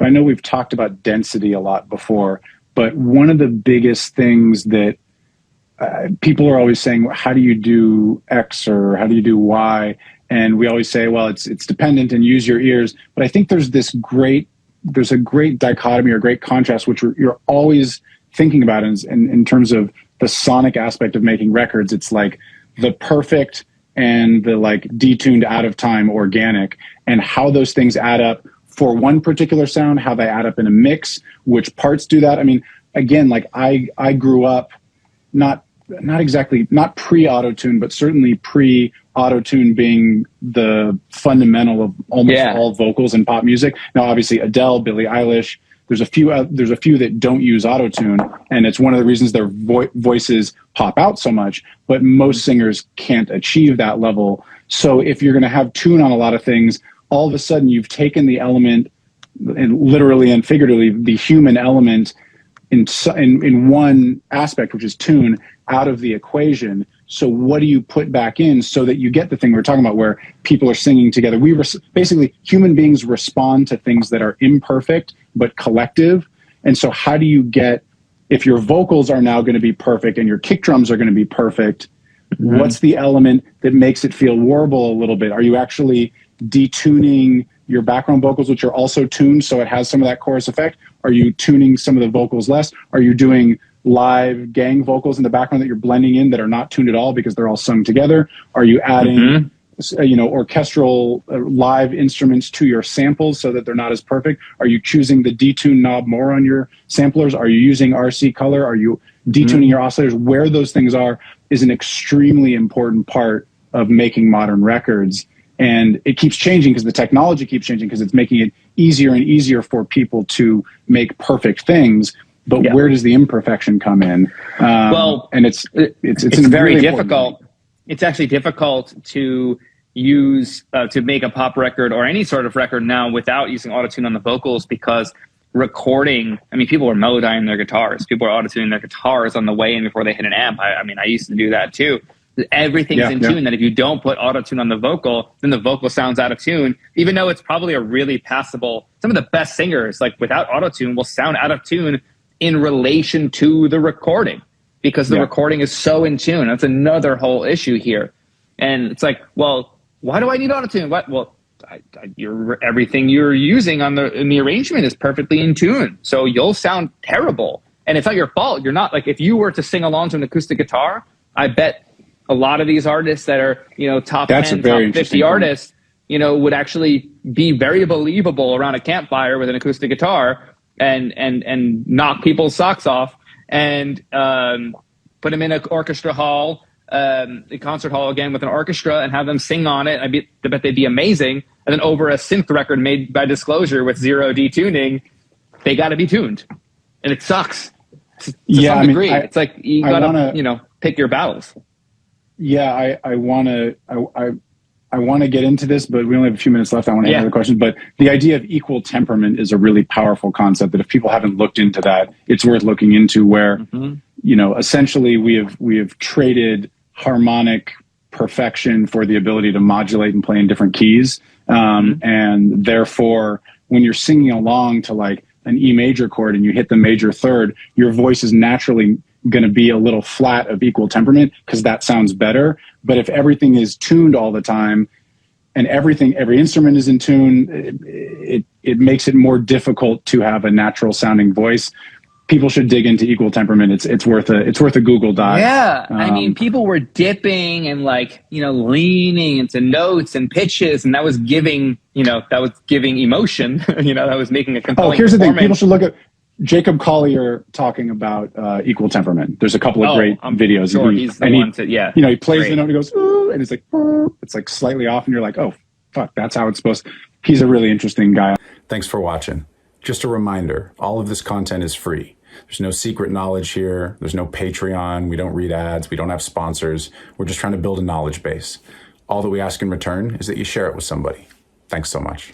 I know we've talked about density a lot before, but one of the biggest things that people are always saying, how do you do X or how do you do Y? And we always say, well, it's dependent and use your ears. But I think there's a great dichotomy or great contrast, which you're always thinking about in terms of the sonic aspect of making records. It's like the perfect and the like detuned, out of time organic, and how those things add up for one particular sound, how they add up in a mix, which parts do that. I mean, again, like I grew up not pre-auto-tune, but certainly pre-auto-tune being the fundamental of almost all vocals in pop music. Now, obviously, Adele, Billie Eilish, there's a few that don't use auto-tune, and it's one of the reasons their voices pop out so much, but most singers can't achieve that level. So if you're going to have tune on a lot of things, all of a sudden you've taken the element, and literally and figuratively, the human element in one aspect, which is tune, out of the equation. So what do you put back in so that you get the thing we're talking about where people are singing together? Basically, human beings respond to things that are imperfect but collective. And so how do you get, if your vocals are now going to be perfect and your kick drums are going to be perfect, what's the element that makes it feel warble a little bit? Are you actually detuning your background vocals, which are also tuned so it has some of that chorus effect? Are you tuning some of the vocals less? Are you doing live gang vocals in the background that you're blending in that are not tuned at all because they're all sung together? Are you adding orchestral live instruments to your samples so that they're not as perfect? Are you choosing the detune knob more on your samplers? Are you using RC color? Are you detuning your oscillators? Where those things are is an extremely important part of making modern records. And it keeps changing because the technology keeps changing, because it's making it easier and easier for people to make perfect things. But where does the imperfection come in? And it's very really difficult. It's actually difficult to use to make a pop record or any sort of record now without using autotune on the vocals, because recording, I mean, people are melodizing their guitars. People are autotuning their guitars on the way in before they hit an amp. I mean, I used to do that too. Everything's in tune, that if you don't put auto-tune on the vocal, then the vocal sounds out of tune, even though it's probably a really passable. Some of the best singers, like without auto-tune, will sound out of tune in relation to the recording, because the recording is so in tune. That's another whole issue here. And it's like, well, why do I need auto-tune? Well, everything you're using in the arrangement is perfectly in tune, so you'll sound terrible. And it's not your fault. You're not, like, if you were to sing along to an acoustic guitar, I bet a lot of these artists that are, top 10, top 50 artists, would actually be very believable around a campfire with an acoustic guitar and knock people's socks off and put them in an orchestra hall, a concert hall again with an orchestra, and have them sing on it. I bet they'd be amazing. And then over a synth record made by Disclosure with zero detuning, they got to be tuned. And it sucks to some degree. It's like you got to, pick your battles. Yeah, I want to get into this, but we only have a few minutes left. I want to answer the question. But the idea of equal temperament is a really powerful concept that if people haven't looked into that, it's worth looking into, where, essentially we have traded harmonic perfection for the ability to modulate and play in different keys. And therefore, when you're singing along to like an E major chord and you hit the major third, your voice is naturally going to be a little flat of equal temperament because that sounds better. But if everything is tuned all the time and every instrument is in tune, it makes it more difficult to have a natural sounding voice. People should dig into equal temperament. It's worth a Google dive. Yeah. I mean, people were dipping and leaning into notes and pitches, and that was giving emotion, that was making a compelling here's the thing. People should look at Jacob Collier talking about equal temperament. There's a couple of great videos. Sure, he's the one to, he plays the note and he goes, ooh, and it's like, ooh, it's like slightly off, and you're like, oh, fuck, that's how it's supposed to. He's a really interesting guy. Thanks for watching. Just a reminder, all of this content is free. There's no secret knowledge here. There's no Patreon. We don't read ads. We don't have sponsors. We're just trying to build a knowledge base. All that we ask in return is that you share it with somebody. Thanks so much.